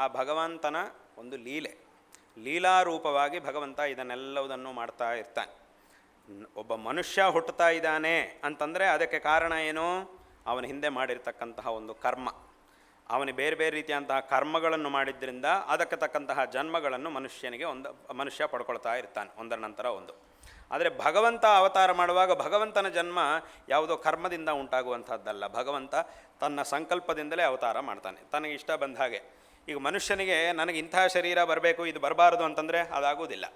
ಆ ಭಗವಂತನ ಒಂದು ಲೀಲಾರೂಪವಾಗಿ ಭಗವಂತ ಇದನ್ನೆಲ್ಲವುದನ್ನು ಮಾಡ್ತಾ ಇರ್ತಾನೆ. ಒಬ್ಬ ಮನುಷ್ಯ ಹುಟ್ಟುತ್ತಾ ಇದ್ದಾನೆ ಅಂತಂದರೆ ಅದಕ್ಕೆ ಕಾರಣ ಏನು? ಅವನ ಹಿಂದೆ ಮಾಡಿರ್ತಕ್ಕಂತಹ ಒಂದು ಕರ್ಮ. ಅವನಿಗೆ ಬೇರೆ ಬೇರೆ ರೀತಿಯಂತಹ ಕರ್ಮಗಳನ್ನು ಮಾಡಿದ್ದರಿಂದ ಅದಕ್ಕೆ ತಕ್ಕಂತಹ ಜನ್ಮಗಳನ್ನು ಮನುಷ್ಯ ಪಡ್ಕೊಳ್ತಾ ಇರ್ತಾನೆ ಒಂದರ ನಂತರ ಒಂದು. ಆದರೆ ಭಗವಂತ ಅವತಾರ ಮಾಡುವಾಗ ಭಗವಂತನ ಜನ್ಮ ಯಾವುದೋ ಕರ್ಮದಿಂದ ಉಂಟಾಗುವಂಥದ್ದಲ್ಲ. ಭಗವಂತ ತನ್ನ ಸಂಕಲ್ಪದಿಂದಲೇ ಅವತಾರ ಮಾಡ್ತಾನೆ, ತನಗೆ ಇಷ್ಟ ಬಂದ ಹಾಗೆ. ಈಗ ಮನುಷ್ಯನಿಗೆ ನನಗೆ ಇಂಥ ಶರೀರ ಬರಬೇಕು, ಇದು ಬರಬಾರ್ದು ಅಂತಂದರೆ ಅದಾಗುವುದಿಲ್ಲ.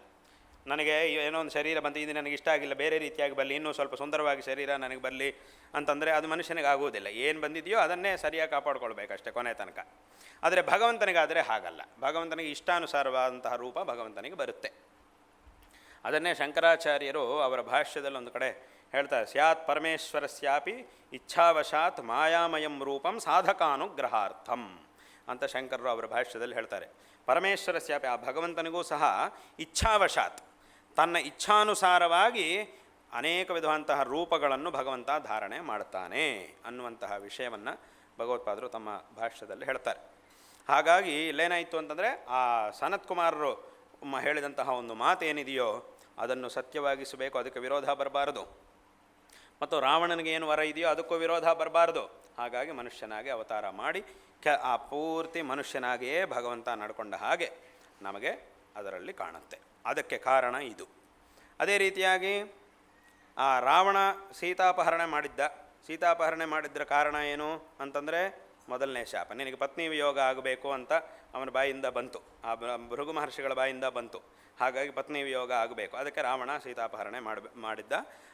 ನನಗೆ ಏನೋ ಒಂದು ಶರೀರ ಬಂತು, ಇದು ನನಗೆ ಇಷ್ಟ ಆಗಿಲ್ಲ, ಬೇರೆ ರೀತಿಯಾಗಿ ಬರಲಿ, ಇನ್ನೂ ಸ್ವಲ್ಪ ಸುಂದರವಾಗಿ ಶರೀರ ನನಗೆ ಬರಲಿ ಅಂತಂದರೆ ಅದು ಮನುಷ್ಯನಿಗೆ ಆಗುವುದಿಲ್ಲ. ಏನು ಬಂದಿದೆಯೋ ಅದನ್ನೇ ಸರಿಯಾಗಿ ಕಾಪಾಡ್ಕೊಳ್ಬೇಕಷ್ಟೇ ಕೊನೆ ತನಕ. ಆದರೆ ಭಗವಂತನಿಗಾದರೆ ಹಾಗಲ್ಲ. ಭಗವಂತನಿಗೆ ಇಷ್ಟಾನುಸಾರವಾದಂತಹ ರೂಪ ಭಗವಂತನಿಗೆ ಬರುತ್ತೆ. ಅದನ್ನೇ ಶಂಕರಾಚಾರ್ಯರು ಅವರ ಭಾಷ್ಯದಲ್ಲಿ ಒಂದು ಕಡೆ ಹೇಳ್ತಾರೆ, ಸ್ಯಾತ್ ಪರಮೇಶ್ವರಸ್ಯಾಪಿ ಇಚ್ಛಾವಶಾತ್ ಮಾಯಾಮಯಂ ರೂಪಂ ಸಾಧಕಾನುಗ್ರಹಾರ್ಥಂ ಅಂತ ಶಂಕರರು ಅವರ ಭಾಷ್ಯದಲ್ಲಿ ಹೇಳ್ತಾರೆ. ಪರಮೇಶ್ವರಸ್ಯಾಪಿ, ಆ ಭಗವಂತನಿಗೂ ಸಹ ಇಚ್ಛಾವಶಾತ್, ತನ್ನ ಇಚ್ಛಾನುಸಾರವಾಗಿ ಅನೇಕ ವಿಧವಂತಹ ರೂಪಗಳನ್ನು ಭಗವಂತ ಧಾರಣೆ ಮಾಡ್ತಾನೆ ಅನ್ನುವಂತಹ ವಿಷಯವನ್ನು ಭಗವತ್ಪಾದರು ತಮ್ಮ ಭಾಷ್ಯದಲ್ಲಿ ಹೇಳ್ತಾರೆ. ಹಾಗಾಗಿ ಇಲ್ಲೇನಾಯಿತು ಅಂತಂದರೆ ಆ ಸನತ್ ಕುಮಾರರು ಹೇಳಿದಂತಹ ಒಂದು ಮಾತೇನಿದೆಯೋ ಅದನ್ನು ಸತ್ಯವಾಗಿಸಬೇಕು, ಅದಕ್ಕೆ ವಿರೋಧ ಬರಬಾರದು. ಮತ್ತು ರಾವಣನಿಗೆ ಏನು ವರ ಇದೆಯೋ ಅದಕ್ಕೂ ವಿರೋಧ ಬರಬಾರ್ದು. ಹಾಗಾಗಿ ಮನುಷ್ಯನಾಗಿ ಅವತಾರ ಮಾಡಿ ಆ ಪೂರ್ತಿ ಮನುಷ್ಯನಾಗಿಯೇ ಭಗವಂತ ನಡ್ಕೊಂಡ ಹಾಗೆ ನಮಗೆ ಅದರಲ್ಲಿ ಕಾಣುತ್ತೆ. ಅದಕ್ಕೆ ಕಾರಣ ಇದು. ಅದೇ ರೀತಿಯಾಗಿ ಆ ರಾವಣ ಸೀತಾಪಹರಣೆ ಮಾಡಿದ್ದರ ಕಾರಣ ಏನು ಅಂತಂದರೆ ಮೊದಲನೇ ಶಾಪ, ನಿನಗೆ ಪತ್ನಿ ವಿಯೋಗ ಆಗಬೇಕು ಅಂತ ಅವನ ಬಾಯಿಂದ ಬಂತು, ಆ ಭೃಗು ಮಹರ್ಷಿಗಳ ಬಾಯಿಂದ ಬಂತು. ಹಾಗಾಗಿ ಪತ್ನಿ ವಿಯೋಗ ಆಗಬೇಕು, ಅದಕ್ಕೆ ರಾವಣ ಸೀತಾಪಹರಣೆ ಮಾಡಿದ್ದ.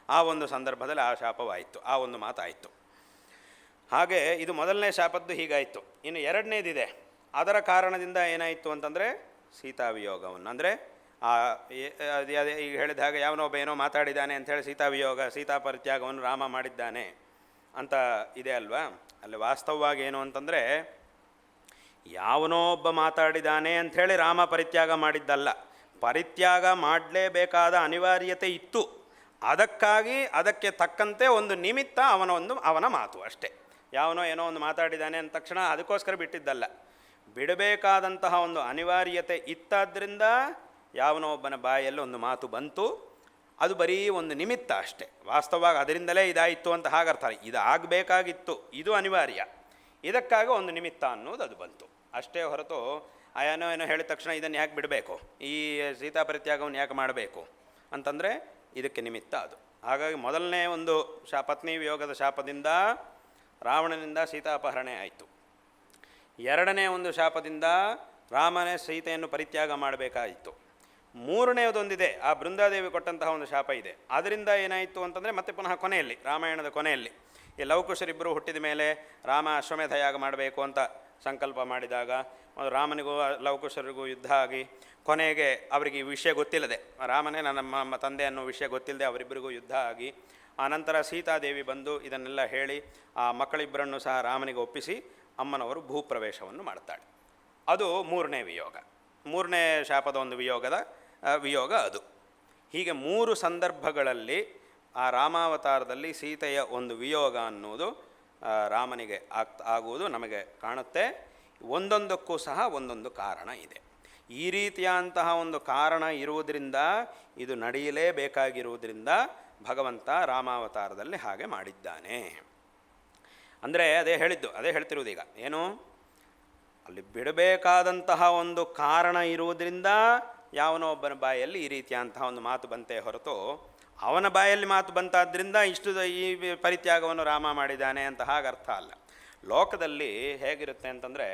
ಆ ಒಂದು ಸಂದರ್ಭದಲ್ಲಿ ಆ ಶಾಪವಾಯಿತು, ಆ ಒಂದು ಮಾತಾಯಿತು. ಹಾಗೆ ಇದು ಮೊದಲನೇ ಶಾಪದ್ದು ಹೀಗಾಯಿತು. ಇನ್ನು ಎರಡನೇದಿದೆ, ಅದರ ಕಾರಣದಿಂದ ಏನಾಯಿತು ಅಂತಂದರೆ ಸೀತಾವಿಯೋಗವನ್ನು, ಅಂದರೆ ಅದೇ ಈಗ ಹೇಳಿದ ಹಾಗೆ ಯಾವನೊಬ್ಬ ಏನೋ ಮಾತಾಡಿದ್ದಾನೆ ಅಂಥೇಳಿ ಸೀತಾವಿಯೋಗ, ಸೀತಾಪರಿತ್ಯಾಗವನ್ನು ರಾಮ ಮಾಡಿದ್ದಾನೆ ಅಂತ ಇದೆ ಅಲ್ವಾ. ಅಲ್ಲಿ ವಾಸ್ತವವಾಗಿ ಏನು ಅಂತಂದರೆ ಯಾವನೋ ಒಬ್ಬ ಮಾತಾಡಿದ್ದಾನೆ ಅಂಥೇಳಿ ರಾಮ ಪರಿತ್ಯಾಗ ಮಾಡಿದ್ದಲ್ಲ. ಪರಿತ್ಯಾಗ ಮಾಡಲೇಬೇಕಾದ ಅನಿವಾರ್ಯತೆ ಇತ್ತು. ಅದಕ್ಕಾಗಿ ಅದಕ್ಕೆ ತಕ್ಕಂತೆ ಒಂದು ನಿಮಿತ್ತ ಅವನ ಮಾತು ಅಷ್ಟೇ. ಯಾವನೋ ಏನೋ ಒಂದು ಮಾತಾಡಿದ್ದಾನೆ ಅಂದ ತಕ್ಷಣ ಅದಕ್ಕೋಸ್ಕರ ಬಿಟ್ಟಿದ್ದಲ್ಲ. ಬಿಡಬೇಕಾದಂತಹ ಒಂದು ಅನಿವಾರ್ಯತೆ ಇತ್ತಾದ್ದರಿಂದ ಯಾವನೋ ಒಬ್ಬನ ಬಾಯಲ್ಲಿ ಒಂದು ಮಾತು ಬಂತು. ಅದು ಬರೀ ಒಂದು ನಿಮಿತ್ತ ಅಷ್ಟೇ. ವಾಸ್ತವವಾಗಿ ಅದರಿಂದಲೇ ಇದಾಯಿತು ಅಂತ ಹಾಗರ್ಥ. ಇದು ಆಗಬೇಕಾಗಿತ್ತು, ಇದು ಅನಿವಾರ್ಯ, ಇದಕ್ಕಾಗಿ ಒಂದು ನಿಮಿತ್ತ ಅನ್ನೋದು ಅದು ಬಂತು ಅಷ್ಟೇ ಹೊರತು ಏನೋ ಹೇಳಿದ ತಕ್ಷಣ ಇದನ್ನು ಯಾಕೆ ಬಿಡಬೇಕು, ಈ ಸೀತಾಪರಿತ್ಯಾಗವನ್ನು ಯಾಕೆ ಮಾಡಬೇಕು ಅಂತಂದರೆ ಇದಕ್ಕೆ ನಿಮಿತ್ತ ಅದು. ಹಾಗಾಗಿ ಮೊದಲನೇ ಒಂದು ಪತ್ನಿ ವಿಯೋಗದ ಶಾಪದಿಂದ ರಾವಣನಿಂದ ಸೀತಾಪಹರಣೆ ಆಯಿತು. ಎರಡನೇ ಒಂದು ಶಾಪದಿಂದ ರಾಮನೇ ಸೀತೆಯನ್ನು ಪರಿತ್ಯಾಗ ಮಾಡಬೇಕಾಯಿತು. ಮೂರನೆಯದೊಂದಿದೆ, ಆ ಬೃಂದಾದೇವಿ ಕೊಟ್ಟಂತಹ ಒಂದು ಶಾಪ ಇದೆ. ಅದರಿಂದ ಏನಾಯಿತು ಅಂತಂದರೆ ಮತ್ತೆ ಪುನಃ ಕೊನೆಯಲ್ಲಿ, ರಾಮಾಯಣದ ಕೊನೆಯಲ್ಲಿ ಈ ಲವಕುಶರಿಬ್ಬರು ಹುಟ್ಟಿದ ಮೇಲೆ ರಾಮ ಅಶ್ವಮೇಧ ಯಾಗ ಮಾಡಬೇಕು ಅಂತ ಸಂಕಲ್ಪ ಮಾಡಿದಾಗ ರಾಮನಿಗೂ ಲವಕುಶರಿಗೂ ಯುದ್ಧ ಆಗಿ ಕೊನೆಗೆ ಅವರಿಗೆ ಈ ವಿಷಯ ಗೊತ್ತಿಲ್ಲದೆ, ರಾಮನೇ ನಮ್ಮ ತಂದೆ ಅನ್ನೋ ವಿಷಯ ಗೊತ್ತಿಲ್ಲದೆ ಅವರಿಬ್ಬರಿಗೂ ಯುದ್ಧ ಆಗಿ ಆನಂತರ ಸೀತಾದೇವಿ ಬಂದು ಇದನ್ನೆಲ್ಲ ಹೇಳಿ ಆ ಮಕ್ಕಳಿಬ್ಬರನ್ನು ಸಹ ರಾಮನಿಗೆ ಒಪ್ಪಿಸಿ ಅಮ್ಮನವರು ಭೂಪ್ರವೇಶವನ್ನು ಮಾಡ್ತಾಳೆ. ಅದು ಮೂರನೇ ವಿಯೋಗ, ಮೂರನೇ ಶಾಪದ ಒಂದು ವಿಯೋಗ ಅದು. ಹೀಗೆ ಮೂರು ಸಂದರ್ಭಗಳಲ್ಲಿ ಆ ರಾಮಾವತಾರದಲ್ಲಿ ಸೀತೆಯ ಒಂದು ವಿಯೋಗ ಅನ್ನೋದು ರಾಮನಿಗೆ ಆಗುವುದು ನಮಗೆ ಕಾಣುತ್ತೆ. ಒಂದೊಂದಕ್ಕೂ ಸಹ ಒಂದೊಂದು ಕಾರಣ ಇದೆ. ಈ ರೀತಿಯಾದಂತಹ ಒಂದು ಕಾರಣ ಇರುವುದರಿಂದ, ಇದು ನಡೆಯಲೇಬೇಕಾಗಿರುವುದರಿಂದ ಭಗವಂತ ರಾಮಾವತಾರದಲ್ಲಿ ಹಾಗೆ ಮಾಡಿದ್ದಾನೆ. ಅಂದರೆ ಅದೇ ಹೇಳ್ತಿರುವುದೀಗ ಏನು, ಅಲ್ಲಿ ಬಿಡಬೇಕಾದಂತಹ ಒಂದು ಕಾರಣ ಇರುವುದರಿಂದ ಯಾವನೋ ಒಬ್ಬನ ಬಾಯಲ್ಲಿ ಈ ರೀತಿಯಾದಂತಹ ಒಂದು ಮಾತು ಬಂತೇ ಹೊರತು ಅವನ ಬಾಯಲ್ಲಿ ಮಾತು ಬಂತಾದ್ದರಿಂದ ಈ ಪರಿತ್ಯಾಗವನ್ನು ರಾಮ ಮಾಡಿದ್ದಾನೆ ಅಂತ ಹಾಗೆ ಅರ್ಥ ಅಲ್ಲ. ಲೋಕದಲ್ಲಿ ಹೇಗಿರುತ್ತೆ ಅಂತಂದರೆ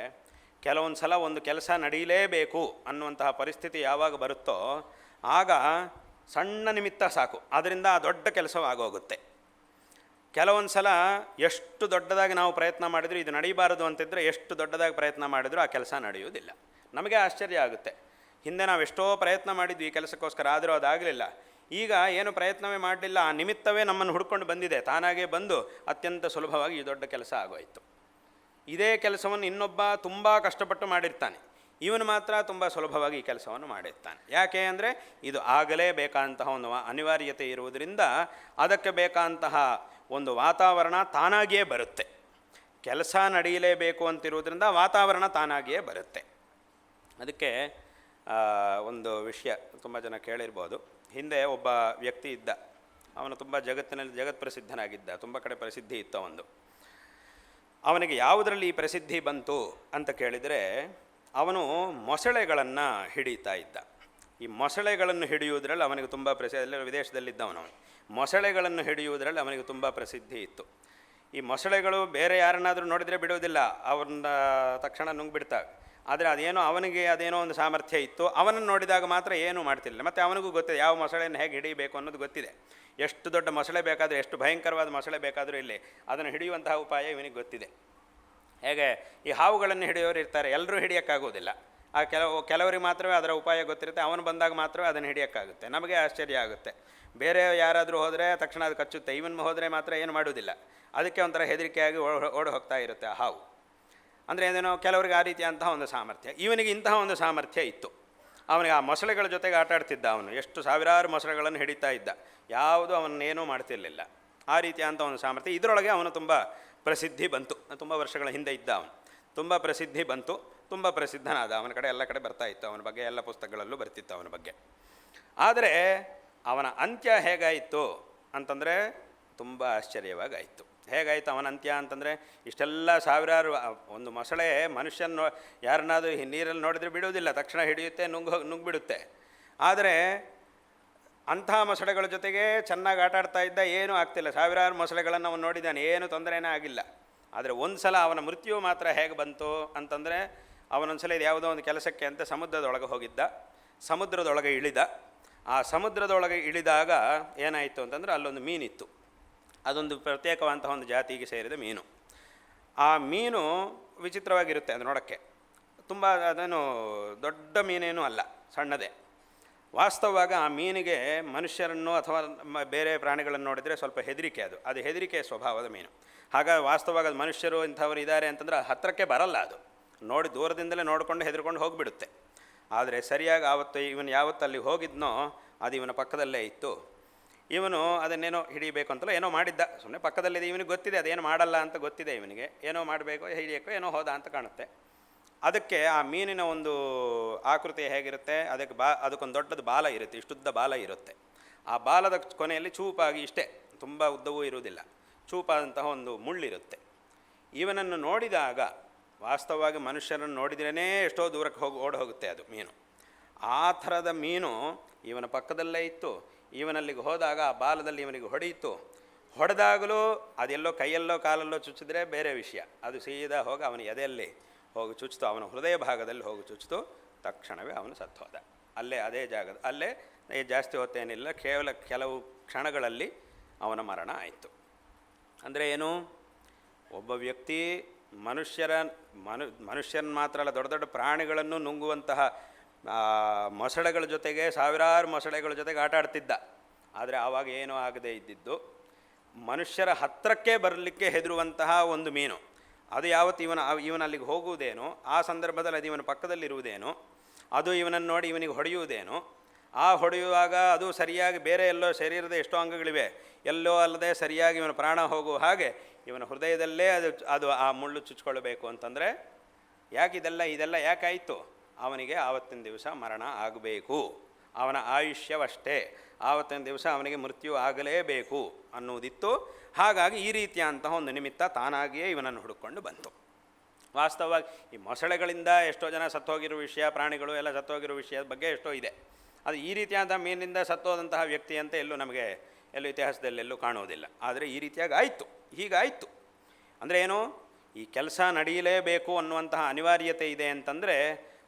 ಕೆಲವೊಂದು ಸಲ ಒಂದು ಕೆಲಸ ನಡೆಯಲೇಬೇಕು ಅನ್ನುವಂತಹ ಪರಿಸ್ಥಿತಿ ಯಾವಾಗ ಬರುತ್ತೋ ಆಗ ಸಣ್ಣ ನಿಮಿತ್ತ ಸಾಕು, ಅದರಿಂದ ಆ ದೊಡ್ಡ ಕೆಲಸವಾಗೋಗುತ್ತೆ. ಕೆಲವೊಂದು ಸಲ ಎಷ್ಟು ದೊಡ್ಡದಾಗಿ ನಾವು ಪ್ರಯತ್ನ ಮಾಡಿದರೂ ಇದು ನಡೆಯಬಾರದು ಅಂತಿದ್ದರೆ ಎಷ್ಟು ದೊಡ್ಡದಾಗಿ ಪ್ರಯತ್ನ ಮಾಡಿದರೂ ಆ ಕೆಲಸ ನಡೆಯುವುದಿಲ್ಲ. ನಮಗೆ ಆಶ್ಚರ್ಯ ಆಗುತ್ತೆ, ಹಿಂದೆ ನಾವು ಎಷ್ಟೋ ಪ್ರಯತ್ನ ಮಾಡಿದ್ವಿ ಈ ಕೆಲಸಕ್ಕೋಸ್ಕರ, ಆದರೂ ಅದಾಗಲಿಲ್ಲ. ಈಗ ಏನು ಪ್ರಯತ್ನವೇ ಮಾಡಲಿಲ್ಲ, ಆ ನಿಮಿತ್ತವೇ ನಮ್ಮನ್ನು ಹುಡ್ಕೊಂಡು ಬಂದಿದೆ, ತಾನಾಗೇ ಬಂದು ಅತ್ಯಂತ ಸುಲಭವಾಗಿ ಈ ದೊಡ್ಡ ಕೆಲಸ ಆಗೋಯಿತು. ಇದೇ ಕೆಲಸವನ್ನು ಇನ್ನೊಬ್ಬ ತುಂಬ ಕಷ್ಟಪಟ್ಟು ಮಾಡಿರ್ತಾನೆ, ಇವನು ಮಾತ್ರ ತುಂಬ ಸುಲಭವಾಗಿ ಈ ಕೆಲಸವನ್ನು ಮಾಡಿರ್ತಾನೆ. ಯಾಕೆ ಅಂದರೆ ಇದು ಆಗಲೇಬೇಕಾದಂತಹ ಒಂದು ಅನಿವಾರ್ಯತೆ ಇರುವುದರಿಂದ ಅದಕ್ಕೆ ಬೇಕಾದಂತಹ ಒಂದು ವಾತಾವರಣ ತಾನಾಗಿಯೇ ಬರುತ್ತೆ. ಕೆಲಸ ನಡೆಯಲೇಬೇಕು ಅಂತಿರುವುದರಿಂದ ವಾತಾವರಣ ತಾನಾಗಿಯೇ ಬರುತ್ತೆ. ಅದಕ್ಕೆ ಒಂದು ವಿಷಯ ತುಂಬ ಜನ ಕೇಳಿರ್ಬೋದು. ಹಿಂದೆ ಒಬ್ಬ ವ್ಯಕ್ತಿ ಇದ್ದ, ಅವನು ತುಂಬ ಜಗತ್ ಪ್ರಸಿದ್ಧನಾಗಿದ್ದ, ತುಂಬ ಕಡೆ ಪ್ರಸಿದ್ಧಿ ಇತ್ತು ಅವನು. ಅವನಿಗೆ ಯಾವುದರಲ್ಲಿ ಈ ಪ್ರಸಿದ್ಧಿ ಬಂತು ಅಂತ ಕೇಳಿದರೆ, ಅವನು ಮೊಸಳೆಗಳನ್ನು ಹಿಡಿತಾ ಇದ್ದ. ಈ ಮೊಸಳೆಗಳನ್ನು ಹಿಡಿಯುವುದರಲ್ಲಿ ಅವನಿಗೆ ತುಂಬ ಪ್ರಸಿದ್ಧಿ, ವಿದೇಶದಲ್ಲಿದ್ದವನು. ಮೊಸಳೆಗಳನ್ನು ಹಿಡಿಯುವುದರಲ್ಲಿ ಅವನಿಗೆ ತುಂಬ ಪ್ರಸಿದ್ಧಿ ಇತ್ತು. ಈ ಮೊಸಳೆಗಳು ಬೇರೆ ಯಾರನ್ನಾದರೂ ನೋಡಿದರೆ ಬಿಡುವುದಿಲ್ಲ, ಅವ್ರನ್ನ ತಕ್ಷಣ ನುಂಗ್ಬಿಡ್ತಾವೆ. ಆದರೆ ಅದೇನೋ ಒಂದು ಸಾಮರ್ಥ್ಯ ಇತ್ತು, ಅವನನ್ನು ನೋಡಿದಾಗ ಮಾತ್ರ ಏನೂ ಮಾಡ್ತಿರಲಿಲ್ಲ. ಮತ್ತು ಅವನಿಗೂ ಗೊತ್ತಿದೆ ಯಾವ ಮೊಸಳೆಯನ್ನು ಹೇಗೆ ಹಿಡಿಯಬೇಕು ಅನ್ನೋದು ಗೊತ್ತಿದೆ. ಎಷ್ಟು ದೊಡ್ಡ ಮೊಸಳೆ ಬೇಕಾದರೂ, ಎಷ್ಟು ಭಯಂಕರವಾದ ಮೊಸಳೆ ಬೇಕಾದರೂ ಇಲ್ಲಿ ಅದನ್ನು ಹಿಡಿಯುವಂತಹ ಉಪಾಯ ಇವನಿಗೆ ಗೊತ್ತಿದೆ. ಹೇಗೆ ಈ ಹಾವುಗಳನ್ನು ಹಿಡಿಯೋರು ಇರ್ತಾರೆ, ಎಲ್ಲರೂ ಹಿಡಿಯೋಕ್ಕಾಗೋದಿಲ್ಲ. ಆ ಕೆಲವರಿಗೆ ಮಾತ್ರವೇ ಅದರ ಉಪಾಯ ಗೊತ್ತಿರುತ್ತೆ. ಅವನು ಬಂದಾಗ ಮಾತ್ರವೇ ಅದನ್ನು ಹಿಡಿಯೋಕ್ಕಾಗುತ್ತೆ. ನಮಗೆ ಆಶ್ಚರ್ಯ ಆಗುತ್ತೆ. ಬೇರೆ ಯಾರಾದರೂ ಹೋದರೆ ತಕ್ಷಣ ಅದು ಕಚ್ಚುತ್ತೆ, ಇವನು ಹೋದರೆ ಮಾತ್ರ ಏನು ಮಾಡೋದಿಲ್ಲ. ಅದಕ್ಕೆ ಒಂಥರ ಹೆದರಿಕೆಯಾಗಿ ಓಡಿ ಹೋಗ್ತಾ ಇರುತ್ತೆ ಆ ಹಾವು. ಅಂದರೆ ಏನೇನೋ ಕೆಲವರಿಗೆ ಆ ರೀತಿಯಂತಹ ಒಂದು ಸಾಮರ್ಥ್ಯ. ಇವನಿಗೆ ಇಂತಹ ಒಂದು ಸಾಮರ್ಥ್ಯ ಇತ್ತು. ಅವನಿಗೆ ಆ ಮೊಸಳೆಗಳ ಜೊತೆಗೆ ಆಟ ಆಡ್ತಿದ್ದ. ಅವನು ಎಷ್ಟು ಸಾವಿರಾರು ಮೊಸಳೆಗಳನ್ನು ಹಿಡಿತಾ ಇದ್ದ, ಯಾವುದು ಅವನ್ನೇನೂ ಮಾಡ್ತಿರಲಿಲ್ಲ. ಆ ರೀತಿಯಂಥ ಒಂದು ಸಾಮರ್ಥ್ಯ. ಇದರೊಳಗೆ ಅವನು ತುಂಬ ಪ್ರಸಿದ್ಧಿ ಬಂತು. ತುಂಬ ವರ್ಷಗಳ ಹಿಂದೆ ಇದ್ದ ಅವನು, ತುಂಬ ಪ್ರಸಿದ್ಧಿ ಬಂತು, ತುಂಬ ಪ್ರಸಿದ್ಧನಾದ. ಅವನ ಕಡೆ ಎಲ್ಲ ಕಡೆ ಬರ್ತಾ ಇತ್ತು, ಅವನ ಬಗ್ಗೆ ಎಲ್ಲ ಪುಸ್ತಕಗಳಲ್ಲೂ ಬರ್ತಿತ್ತು ಅವನ ಬಗ್ಗೆ. ಆದರೆ ಅವನ ಅಂತ್ಯ ಹೇಗಾಯಿತು ಅಂತಂದರೆ ತುಂಬ ಆಶ್ಚರ್ಯವಾಗಾಯಿತು. ಹೇಗಾಯಿತು ಅವನ ಅಂತ್ಯ ಅಂತಂದರೆ, ಇಷ್ಟೆಲ್ಲ ಸಾವಿರಾರು, ಒಂದು ಮೊಸಳೆ ಮನುಷ್ಯನ ಯಾರನ್ನಾದರೂ ನೀರಲ್ಲಿ ನೋಡಿದರೆ ಬಿಡುವುದಿಲ್ಲ, ತಕ್ಷಣ ಹಿಡಿಯುತ್ತೆ, ನುಂಗ್ಬಿಡುತ್ತೆ. ಆದರೆ ಅಂಥ ಮೊಸಳೆಗಳ ಜೊತೆಗೆ ಚೆನ್ನಾಗಿ ಆಟ ಆಡ್ತಾ ಇದ್ದ, ಏನೂ ಆಗ್ತಿಲ್ಲ. ಸಾವಿರಾರು ಮೊಸಳೆಗಳನ್ನು ಅವನು ನೋಡಿದ್ದಾನೆ, ಏನು ತೊಂದರೆನೇ ಆಗಿಲ್ಲ. ಆದರೆ ಒಂದು ಸಲ ಅವನ ಮೃತ್ಯು ಮಾತ್ರ ಹೇಗೆ ಬಂತು ಅಂತಂದರೆ, ಅವನೊಂದು ಸಲ ಯಾವುದೋ ಒಂದು ಕೆಲಸಕ್ಕೆ ಅಂತ ಸಮುದ್ರದೊಳಗೆ ಹೋಗಿದ್ದ. ಸಮುದ್ರದೊಳಗೆ ಇಳಿದ. ಆ ಸಮುದ್ರದೊಳಗೆ ಇಳಿದಾಗ ಏನಾಯಿತು ಅಂತಂದರೆ, ಅಲ್ಲೊಂದು ಮೀನಿತ್ತು. ಅದೊಂದು ಪ್ರತ್ಯೇಕವಂತಹ ಒಂದು ಜಾತಿಗೆ ಸೇರಿದ ಮೀನು. ಆ ಮೀನು ವಿಚಿತ್ರವಾಗಿರುತ್ತೆ ಅದು ನೋಡೋಕ್ಕೆ. ತುಂಬ ಅದೇನು ದೊಡ್ಡ ಮೀನೇನೂ ಅಲ್ಲ, ಸಣ್ಣದೇ. ವಾಸ್ತವವಾಗಿ ಆ ಮೀನಿಗೆ ಮನುಷ್ಯರನ್ನು ಅಥವಾ ಬೇರೆ ಪ್ರಾಣಿಗಳನ್ನು ನೋಡಿದರೆ ಸ್ವಲ್ಪ ಹೆದರಿಕೆ. ಅದು ಹೆದರಿಕೆ ಸ್ವಭಾವದ ಮೀನು. ಹಾಗಾಗಿ ವಾಸ್ತವವಾಗಿ ಅದು ಮನುಷ್ಯರು ಇಂಥವ್ರು ಇದ್ದಾರೆ ಅಂತಂದರೆ ಹತ್ತಿರಕ್ಕೆ ಬರಲ್ಲ. ಅದು ನೋಡಿ ದೂರದಿಂದಲೇ ನೋಡಿಕೊಂಡು ಹೆದರ್ಕೊಂಡು ಹೋಗಿಬಿಡುತ್ತೆ. ಆದರೆ ಸರಿಯಾಗಿ ಇವನು ಯಾವತ್ತು ಅಲ್ಲಿ ಹೋಗಿದ್ನೋ ಅದು ಇವನ ಪಕ್ಕದಲ್ಲೇ ಇತ್ತು. ಇವನು ಅದನ್ನೇನೋ ಹಿಡಿಬೇಕು ಅಂತಲೋ ಏನೋ ಮಾಡಿದ್ದ, ಸುಮ್ಮನೆ ಪಕ್ಕದಲ್ಲಿದೆ. ಇವನಿಗೆ ಗೊತ್ತಿದೆ ಅದೇನು ಮಾಡಲ್ಲ ಅಂತ ಗೊತ್ತಿದೆ ಇವನಿಗೆ. ಏನೋ ಮಾಡಬೇಕು, ಹಿಡಿಯೋಕ್ಕೋ ಏನೋ ಹೋದ ಅಂತ ಕಾಣುತ್ತೆ. ಅದಕ್ಕೆ ಆ ಮೀನಿನ ಒಂದು ಆಕೃತಿ ಹೇಗಿರುತ್ತೆ, ಅದಕ್ಕೊಂದು ದೊಡ್ಡದು ಬಾಲ ಇರುತ್ತೆ, ಇಷ್ಟುದ್ದ ಬಾಲ ಇರುತ್ತೆ. ಆ ಬಾಲದ ಕೊನೆಯಲ್ಲಿ ಚೂಪಾಗಿ, ಇಷ್ಟೇ, ತುಂಬ ಉದ್ದವೂ ಇರುವುದಿಲ್ಲ, ಚೂಪಾದಂತಹ ಒಂದು ಮುಳ್ಳಿರುತ್ತೆ. ಇವನನ್ನು ನೋಡಿದಾಗ ವಾಸ್ತವವಾಗಿ ಮನುಷ್ಯರನ್ನು ನೋಡಿದ್ರೇ ಎಷ್ಟೋ ದೂರಕ್ಕೆ ಓಡಿ ಹೋಗುತ್ತೆ ಅದು ಮೀನು. ಆ ಥರದ ಮೀನು ಇವನ ಪಕ್ಕದಲ್ಲೇ ಇತ್ತು. ಇವನಲ್ಲಿಗೆ ಹೋದಾಗ ಆ ಬಾಲದಲ್ಲಿ ಇವನಿಗೆ ಹೊಡೆಯಿತು. ಹೊಡೆದಾಗಲೂ ಅದೆಲ್ಲೋ ಕೈಯಲ್ಲೋ ಕಾಲಲ್ಲೋ ಚುಚ್ಚಿದ್ರೆ ಬೇರೆ ವಿಷಯ, ಅದು ಸೀದಾ ಹೋಗಿ ಅವನ ಎದೆಯಲ್ಲಿ ಹೋಗಿ ಚುಚ್ಚಿತು, ಅವನ ಹೃದಯ ಭಾಗದಲ್ಲಿ ಹೋಗಿ ಚುಚ್ಚಿತು. ತಕ್ಷಣವೇ ಅವನು ಸತ್ತು ಹೋದ. ಅದೇ ಜಾಗದ ಅಲ್ಲೇ. ಜಾಸ್ತಿ ಹೊತ್ತೇನಿಲ್ಲ, ಕೇವಲ ಕೆಲವು ಕ್ಷಣಗಳಲ್ಲಿ ಅವನ ಮರಣ ಆಯಿತು. ಅಂದರೆ ಏನು, ಒಬ್ಬ ವ್ಯಕ್ತಿ ಮನುಷ್ಯನ ಮಾತ್ರ ಅಲ್ಲ, ದೊಡ್ಡ ದೊಡ್ಡ ಪ್ರಾಣಿಗಳನ್ನು ನುಂಗುವಂತಹ ಮೊಸಳೆಗಳ ಜೊತೆಗೆ, ಸಾವಿರಾರು ಮೊಸಳೆಗಳ ಜೊತೆಗೆ ಆಟ ಆಡ್ತಿದ್ದ. ಆದರೆ ಆವಾಗ ಏನೂ ಆಗದೇ ಇದ್ದಿದ್ದು, ಮನುಷ್ಯರ ಹತ್ತಿರಕ್ಕೆ ಬರಲಿಕ್ಕೆ ಹೆದರುವಂತಹ ಒಂದು ಮೀನು. ಅದು ಯಾವತ್ತು ಇವನಲ್ಲಿಗೆ ಹೋಗುವುದೇನೋ, ಆ ಸಂದರ್ಭದಲ್ಲಿ ಅದು ಇವನ ಪಕ್ಕದಲ್ಲಿರುವುದೇನೋ, ಅದು ಇವನನ್ನು ನೋಡಿ ಇವನಿಗೆ ಹೊಡೆಯುವುದೇನೋ. ಆ ಹೊಡೆಯುವಾಗ ಅದು ಸರಿಯಾಗಿ ಬೇರೆ ಎಲ್ಲೋ ಶರೀರದ ಎಷ್ಟೋ ಅಂಗಗಳಿವೆ, ಎಲ್ಲೋ ಅಲ್ಲದೆ ಸರಿಯಾಗಿ ಇವನ ಪ್ರಾಣ ಹೋಗುವ ಹಾಗೆ ಇವನ ಹೃದಯದಲ್ಲೇ ಅದು ಆ ಮುಳ್ಳು ಚುಚ್ಕೊಳ್ಬೇಕು ಅಂತಂದರೆ ಇದೆಲ್ಲ ಯಾಕಾಯಿತು? ಅವನಿಗೆ ಆವತ್ತಿನ ದಿವಸ ಮರಣ ಆಗಬೇಕು, ಅವನ ಆಯುಷ್ಯವಷ್ಟೇ, ಆವತ್ತಿನ ದಿವಸ ಅವನಿಗೆ ಮೃತ್ಯು ಆಗಲೇಬೇಕು ಅನ್ನುವುದಿತ್ತು. ಹಾಗಾಗಿ ಈ ರೀತಿಯಂತಹ ಒಂದು ನಿಮಿತ್ತ ತಾನಾಗಿಯೇ ಇವನನ್ನು ಹುಡುಕೊಂಡು ಬಂತು. ವಾಸ್ತವವಾಗಿ ಈ ಮೊಸಳೆಗಳಿಂದ ಎಷ್ಟೋ ಜನ ಸತ್ತೋಗಿರೋ ವಿಷಯ, ಪ್ರಾಣಿಗಳು ಎಲ್ಲ ಸತ್ತೋಗಿರೋ ವಿಷಯದ ಬಗ್ಗೆ ಎಷ್ಟೋ ಇದೆ. ಅದು ಈ ರೀತಿಯಾದ ಮೀನಿನಿಂದ ಸತ್ತೋದಂತಹ ವ್ಯಕ್ತಿ ಅಂತ ಎಲ್ಲೂ ಇತಿಹಾಸದಲ್ಲೆಲ್ಲೂ ಕಾಣುವುದಿಲ್ಲ. ಆದರೆ ಈ ರೀತಿಯಾಗಿ ಆಯಿತು, ಹೀಗಾಯಿತು. ಅಂದರೆ ಏನು, ಈ ಕೆಲಸ ನಡೆಯಲೇಬೇಕು ಅನ್ನುವಂತಹ ಅನಿವಾರ್ಯತೆ ಇದೆ ಅಂತಂದರೆ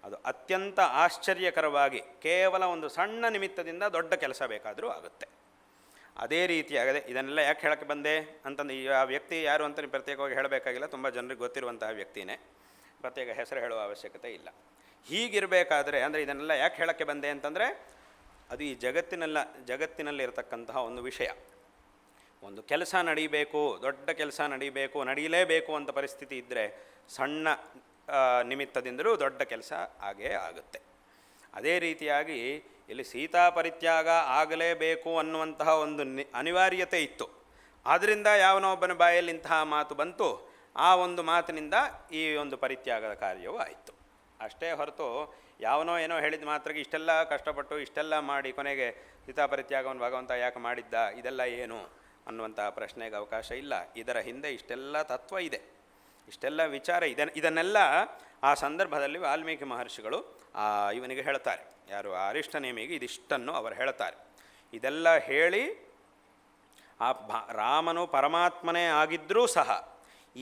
ಅದು ಅತ್ಯಂತ ಆಶ್ಚರ್ಯಕರವಾಗಿ ಕೇವಲ ಒಂದು ಸಣ್ಣ ನಿಮಿತ್ತದಿಂದ ದೊಡ್ಡ ಕೆಲಸ ಬೇಕಾದರೂ ಆಗುತ್ತೆ. ಅದೇ ರೀತಿಯಾಗದೆ ಇದನ್ನೆಲ್ಲ ಯಾಕೆ ಹೇಳೋಕ್ಕೆ ಬಂದೆ ಅಂತಂದು, ಆ ವ್ಯಕ್ತಿ ಯಾರು ಅಂತ ನೀವು ಪ್ರತ್ಯೇಕವಾಗಿ ಹೇಳಬೇಕಾಗಿಲ್ಲ, ತುಂಬ ಜನರಿಗೆ ಗೊತ್ತಿರುವಂತಹ ವ್ಯಕ್ತಿನೇ, ಪ್ರತ್ಯೇಕ ಹೆಸರು ಹೇಳುವ ಅವಶ್ಯಕತೆ ಇಲ್ಲ. ಹೀಗಿರಬೇಕಾದ್ರೆ ಅಂದರೆ ಇದನ್ನೆಲ್ಲ ಯಾಕೆ ಹೇಳೋಕ್ಕೆ ಬಂದೆ ಅಂತಂದರೆ, ಅದು ಈ ಜಗತ್ತಿನಲ್ಲಿರತಕ್ಕಂತಹ ಒಂದು ವಿಷಯ. ಒಂದು ಕೆಲಸ ನಡೀಬೇಕು, ದೊಡ್ಡ ಕೆಲಸ ನಡೀಲೇಬೇಕು ಅಂತ ಪರಿಸ್ಥಿತಿ ಇದ್ದರೆ ಸಣ್ಣ ನಿಮಿತ್ತದಿಂದಲೂ ದೊಡ್ಡ ಕೆಲಸ ಆಗೇ ಆಗುತ್ತೆ. ಅದೇ ರೀತಿಯಾಗಿ ಇಲ್ಲಿ ಸೀತಾ ಪರಿತ್ಯಾಗ ಆಗಲೇಬೇಕು ಅನ್ನುವಂತಹ ಒಂದು ಅನಿವಾರ್ಯತೆ ಇತ್ತು. ಆದ್ದರಿಂದ ಯಾವನೊಬ್ಬನ ಬಾಯಲ್ಲಿ ಇಂತಹ ಮಾತು ಬಂತು, ಆ ಒಂದು ಮಾತಿನಿಂದ ಈ ಒಂದು ಪರಿತ್ಯಾಗದ ಕಾರ್ಯವೂ ಆಯಿತು. ಅಷ್ಟೇ ಹೊರತು ಯಾವನೋ ಏನೋ ಹೇಳಿದ ಮಾತ್ರಕ್ಕೆ ಇಷ್ಟೆಲ್ಲ ಕಷ್ಟಪಟ್ಟು ಇಷ್ಟೆಲ್ಲ ಮಾಡಿ ಕೊನೆಗೆ ಸೀತಾಪರಿತ್ಯಾಗವನ್ನು ಭಗವಂತ ಯಾಕೆ ಮಾಡಿದ್ದ, ಇದೆಲ್ಲ ಏನು ಅನ್ನುವಂಥ ಪ್ರಶ್ನೆಗೆ ಅವಕಾಶ ಇಲ್ಲ. ಇದರ ಹಿಂದೆ ಇಷ್ಟೆಲ್ಲ ತತ್ವ ಇದೆ, ಇಷ್ಟೆಲ್ಲ ವಿಚಾರ ಇದೆ. ಇದನ್ನೆಲ್ಲ ಆ ಸಂದರ್ಭದಲ್ಲಿ ವಾಲ್ಮೀಕಿ ಮಹರ್ಷಿಗಳು ಇವನಿಗೆ ಹೇಳ್ತಾರೆ, ಯಾರು ಅರಿಷ್ಟನೇಮಿಗೆ ಇದಿಷ್ಟನ್ನು ಅವರು ಹೇಳ್ತಾರೆ. ಇದೆಲ್ಲ ಹೇಳಿ ಆ ರಾಮನು ಪರಮಾತ್ಮನೇ ಆಗಿದ್ದರೂ ಸಹ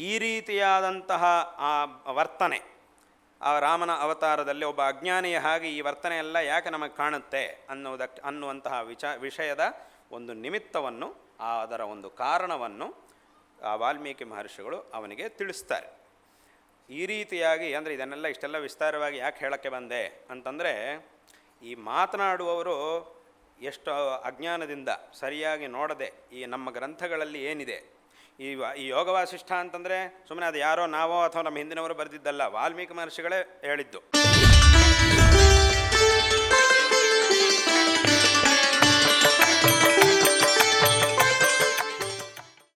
ಈ ರೀತಿಯಾದಂತಹ ಆ ವರ್ತನೆ, ಆ ರಾಮನ ಅವತಾರದಲ್ಲಿ ಒಬ್ಬ ಅಜ್ಞಾನಿಯ ಹಾಗೆ ಈ ವರ್ತನೆ ಎಲ್ಲ ಯಾಕೆ ನಮಗೆ ಕಾಣುತ್ತೆ ಅನ್ನುವಂತಹ ವಿಷಯದ ಒಂದು ನಿಮಿತ್ತವನ್ನು, ಅದರ ಒಂದು ಕಾರಣವನ್ನು ಆ ವಾಲ್ಮೀಕಿ ಮಹರ್ಷಿಗಳು ಅವನಿಗೆ ತಿಳಿಸ್ತಾರೆ. ಈ ರೀತಿಯಾಗಿ ಅಂದರೆ ಇದನ್ನೆಲ್ಲ ಇಷ್ಟೆಲ್ಲ ವಿಸ್ತಾರವಾಗಿ ಯಾಕೆ ಹೇಳೋಕ್ಕೆ ಬಂದೆ ಅಂತಂದರೆ, ಈ ಮಾತನಾಡುವವರು ಎಷ್ಟು ಅಜ್ಞಾನದಿಂದ ಸರಿಯಾಗಿ ನೋಡದೆ ಈ ನಮ್ಮ ಗ್ರಂಥಗಳಲ್ಲಿ ಏನಿದೆ, ಈ ಯೋಗವಾಸಿಷ್ಠ ಅಂತಂದರೆ ಸುಮ್ಮನೆ ಅದು ಯಾರೋ ನಾವೋ ಅಥವಾ ನಮ್ಮ ಹಿಂದಿನವರು ಬರೆದಿದ್ದಲ್ಲ, ವಾಲ್ಮೀಕಿ ಮಹರ್ಷಿಗಳೇ ಹೇಳಿದ್ದು.